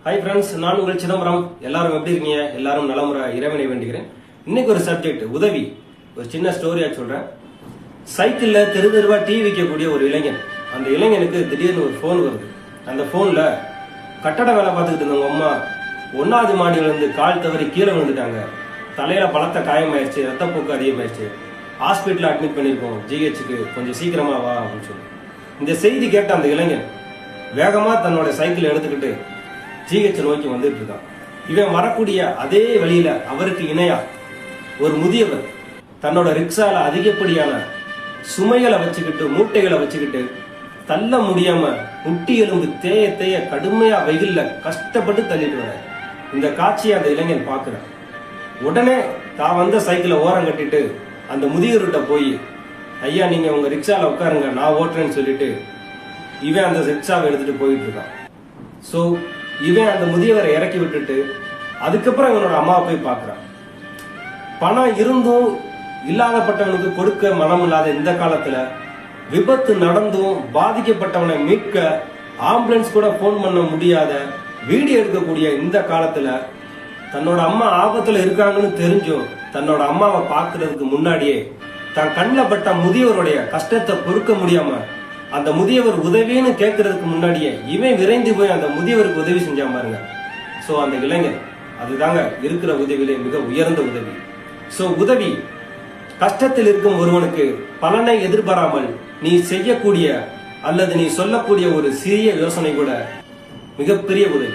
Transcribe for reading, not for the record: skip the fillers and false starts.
Hi friends, நான் உங்கள் சிதம்பரம். எல்லாரும் எப்படி இருக்கீங்க? எல்லாரும் நலமுறை இறைவனை வேண்டுகிறேன். இன்னைக்கு ஒரு சப்ஜெக்ட் உதவி, ஒரு சின்ன ஸ்டோரியா சொல்றேன். சைக்கிள்ல தெரு தெருவா டீ விற்கக்கூடிய ஒரு இளைஞன். அந்த இளைஞனுக்கு திடீர்னு ஒரு போன் வருது. அந்த போன்ல கட்டட வேலை பார்த்துக்கிட்டு இருந்தவங்க அம்மா 1வது மாடியில இருந்து கால் தவறி கீழே விழுந்துட்டாங்க. தலையில பலத்த காயமாயிருச்சு, ரத்தப்போக்கு அதிகமாயிருச்சு, ஹாஸ்பிட்டல் அட்மிட் பண்ணிருக்கோம், ஜிஹெச்சுக்கு கொஞ்சம் சீக்கிரமா வா அப்படின்னு சொல்லி இந்த செய்தி கேட்ட அந்த இளைஞன் வேகமா தன்னோட சைக்கிள் எடுத்துக்கிட்டு ஜிஹெச் நோக்கி வந்துட்டு இருக்கான். இவன் வரக்கூடிய அதே வழியில அவருக்கு இணையா ஒரு முதியவர் தன்னோட ரிக்ஷால அதிகப்படியான சுமைகளை வச்சுக்கிட்டு மூட்டைகளை வச்சுக்கிட்டு தள்ள முடியாம முட்டி எலும்பு தேய தேய கடுமையா வெயில்ல கஷ்டப்பட்டு தள்ளிட்டு வர இந்த காட்சியை அந்த இளைஞன் பாக்குறான். உடனே தான் வந்த சைக்கிளை ஓரம் கட்டிட்டு அந்த முதியவர்கிட்ட போய், ஐயா நீங்க உங்க ரிக்ஷால உட்காருங்க, நான் ஓட்டுறேன்னு சொல்லிட்டு இவன் அந்த ரிக்ஷாவை எடுத்துட்டு போயிட்டு இருக்கான். சோ இவன் அந்த முதியவரை இறக்கி விட்டுட்டு அதுக்கப்புறம் இவனோட அம்மாவை போய் பார்க்கிறான். பணம் இருந்தும் இல்லாதப்பட்டவனுக்கு கொடுக்க மனம் இல்லாத இந்த காலத்துல விபத்து நடந்தும் பாதிக்கப்பட்டவனை மீட்க ஆம்புலன்ஸ் கூட போன் பண்ண முடியாத வீடியோ எடுக்கக்கூடிய இந்த காலத்துல தன்னோட அம்மா ஆபத்துல இருக்காங்கன்னு தெரிஞ்சும் தன்னோட அம்மாவை பார்க்கறதுக்கு முன்னாடியே தன் கண்ணில் பட்ட முதியவருடைய கஷ்டத்தை பொறுக்க முடியாம அந்த முதியவர் உதவின்னு கேட்கறதுக்கு முன்னாடியே இவன் விரைந்து போய் அந்த முதியவருக்கு உதவி செஞ்சா பாருங்க. சோ அந்த இளைஞர் அதுதாங்க இருக்கிற உதவியிலே மிக உயர்ந்த உதவி. சோ உதவி, கஷ்டத்தில் இருக்கும் ஒருவனுக்கு பலனை எதிர்பாராமல் நீ செய்யக்கூடிய அல்லது நீ சொல்லக்கூடிய ஒரு சிறிய யோசனை கூட மிகப்பெரிய உதவி.